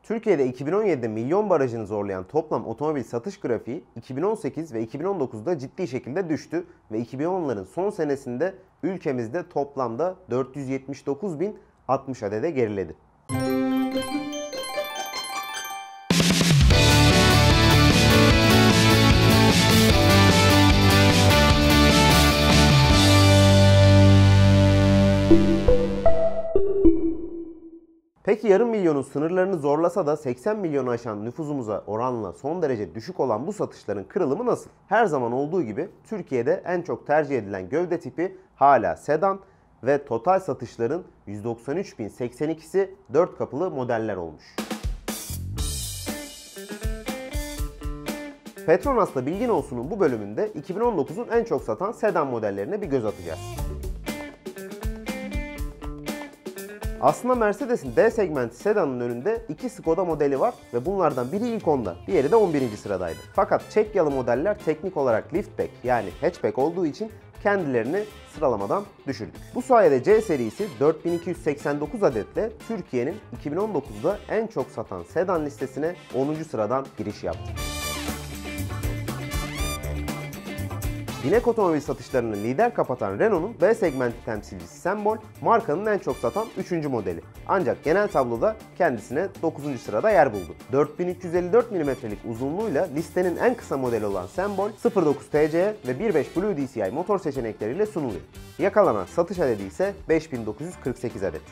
Türkiye'de 2017'de milyon barajını zorlayan toplam otomobil satış grafiği 2018 ve 2019'da ciddi şekilde düştü ve 2010'ların son senesinde ülkemizde toplamda 479.060 adede geriledi. Peki yarım milyonun sınırlarını zorlasa da 80 milyonu aşan nüfusumuza oranla son derece düşük olan bu satışların kırılımı nasıl? Her zaman olduğu gibi Türkiye'de en çok tercih edilen gövde tipi hala sedan ve total satışların 193.082'si 4 kapılı modeller olmuş. Petronas'la Bilgin Olsun'un bu bölümünde 2019'un en çok satan sedan modellerine bir göz atacağız. Aslında Mercedes'in D segmenti sedanın önünde 2 Skoda modeli var ve bunlardan biri ilk 10'da, diğeri de 11. sıradaydı. Fakat Çekyalı modeller teknik olarak liftback yani hatchback olduğu için kendilerini sıralamadan düşürdük. Bu sayede C serisi 4289 adetle Türkiye'nin 2019'da en çok satan sedan listesine 10. sıradan giriş yaptı. Binek otomobil satışlarını lider kapatan Renault'un B segmenti temsilcisi Sembol, markanın en çok satan 3. modeli. Ancak genel tabloda kendisine 9. sırada yer buldu. 4354 mm'lik uzunluğuyla listenin en kısa modeli olan Sembol, 09 TC ve 1.5 Blue DCI motor seçenekleriyle sunuluyor. Yakalanan satış adedi ise 5948 adet.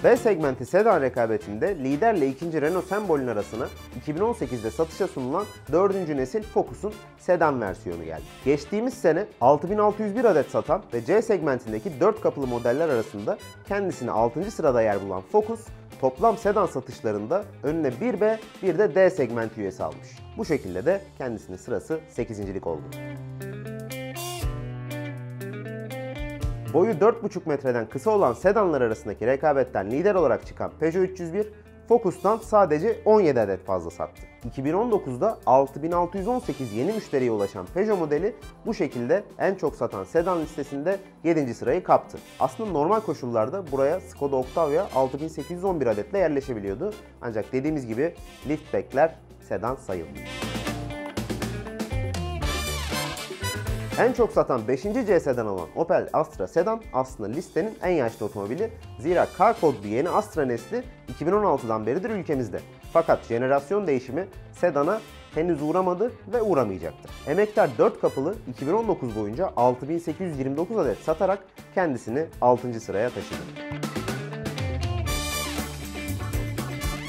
B segmenti sedan rekabetinde liderle ikinci Renault Sembol'ün arasına 2018'de satışa sunulan 4. nesil Focus'un sedan versiyonu geldi. Geçtiğimiz sene 6601 adet satan ve C segmentindeki 4 kapılı modeller arasında kendisine 6. sırada yer bulan Focus, toplam sedan satışlarında önüne bir B, bir de D segmenti üyesi almış. Bu şekilde de kendisinin sırası 8.lik oldu. Boyu 4,5 metreden kısa olan sedanlar arasındaki rekabetten lider olarak çıkan Peugeot 301, Focus'tan sadece 17 adet fazla sattı. 2019'da 6618 yeni müşteriye ulaşan Peugeot modeli bu şekilde en çok satan sedan listesinde 7. sırayı kaptı. Aslında normal koşullarda buraya Skoda Octavia 6811 adetle yerleşebiliyordu. Ancak dediğimiz gibi liftback'ler sedan sayılmıyor. En çok satan 5. C sedan olan Opel Astra sedan aslında listenin en yaşlı otomobili. Zira K kodlu yeni Astra nesli 2016'dan beridir ülkemizde. Fakat jenerasyon değişimi sedana henüz uğramadı ve uğramayacaktır. Emektar 4 kapılı 2019 boyunca 6829 adet satarak kendisini 6. sıraya taşıdı.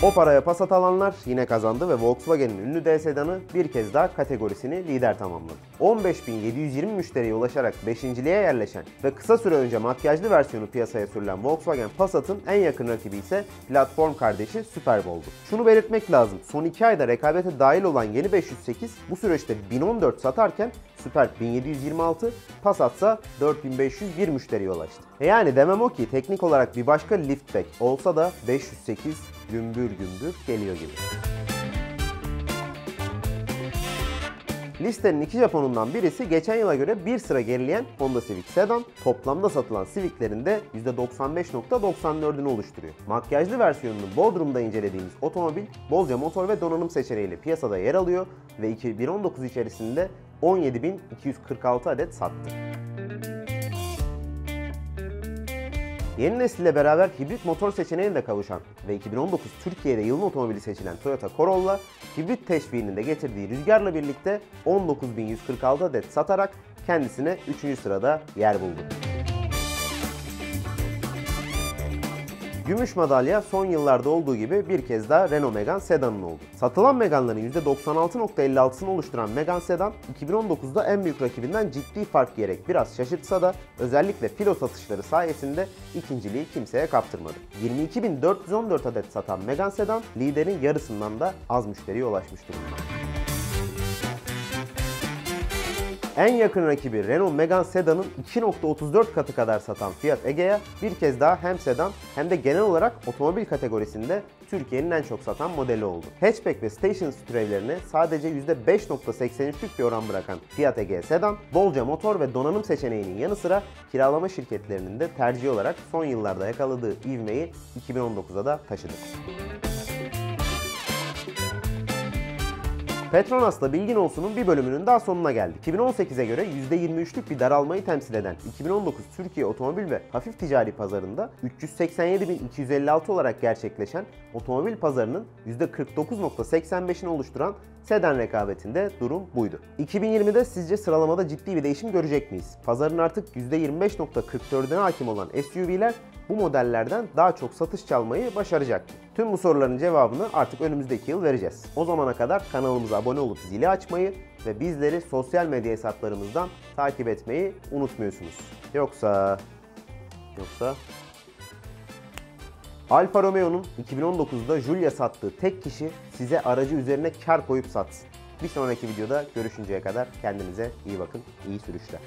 O paraya Passat alanlar yine kazandı ve Volkswagen'in ünlü D sedanı bir kez daha kategorisini lider tamamladı. 15.720 müşteriye ulaşarak 5.liğe yerleşen ve kısa süre önce makyajlı versiyonu piyasaya sürülen Volkswagen Passat'ın en yakın rakibi ise platform kardeşi Superb'oldu. Şunu belirtmek lazım, son 2 ayda rekabete dahil olan yeni 508 bu süreçte 1014 satarken Superb 1726, Passat ise 4501 müşteriye ulaştı. Yani demem o ki teknik olarak bir başka liftback olsa da 508 gümbür gümbür geliyor gibi. Listenin 2 Japon'undan birisi geçen yıla göre bir sıra gerileyen Honda Civic Sedan, toplamda satılan Civic'lerin de %95.94'ünü oluşturuyor. Makyajlı versiyonunu Bodrum'da incelediğimiz otomobil bolca motor ve donanım seçeneğiyle piyasada yer alıyor ve 2019 içerisinde 17.246 adet sattı. Yeni nesille beraber hibrit motor seçeneğine de kavuşan ve 2019 Türkiye'de yılın otomobili seçilen Toyota Corolla, hibrit teşviğinin de getirdiği rüzgarla birlikte 19.146 adet satarak kendisine 3. sırada yer buldu. Gümüş madalya son yıllarda olduğu gibi bir kez daha Renault Megane sedanın oldu. Satılan Megane'ların %96.56'sını oluşturan Megane sedan 2019'da en büyük rakibinden ciddi fark yiyerek biraz şaşırtsa da özellikle filo satışları sayesinde ikinciliği kimseye kaptırmadı. 22.414 adet satan Megane sedan liderin yarısından da az müşteriye ulaşmış durumda. En yakın rakibi Renault Megane sedanın 2.34 katı kadar satan Fiat Egea bir kez daha hem sedan hem de genel olarak otomobil kategorisinde Türkiye'nin en çok satan modeli oldu. Hatchback ve Station türevlerine sadece %5.83'lük bir oran bırakan Fiat Egea sedan, bolca motor ve donanım seçeneğinin yanı sıra kiralama şirketlerinin de tercih olarak son yıllarda yakaladığı ivmeyi 2019'a da taşıdı. Petronas'la Bilgin Olsun'un bir bölümünün daha sonuna geldik. 2018'e göre %23'lük bir daralmayı temsil eden 2019 Türkiye otomobil ve hafif ticari pazarında 387.256 olarak gerçekleşen otomobil pazarının %49.85'ini oluşturan sedan rekabetinde durum buydu. 2020'de sizce sıralamada ciddi bir değişim görecek miyiz? Pazarın artık %25.44'üne hakim olan SUV'ler bu modellerden daha çok satış çalmayı başaracak. Tüm bu soruların cevabını artık önümüzdeki yıl vereceğiz. O zamana kadar kanalımıza abone olup zili açmayı ve bizleri sosyal medya hesaplarımızdan takip etmeyi unutmuyorsunuz. Yoksa Alfa Romeo'nun 2019'da Giulia sattığı tek kişi size aracı üzerine kar koyup satsın. Bir sonraki videoda görüşünceye kadar kendinize iyi bakın, iyi sürüşler.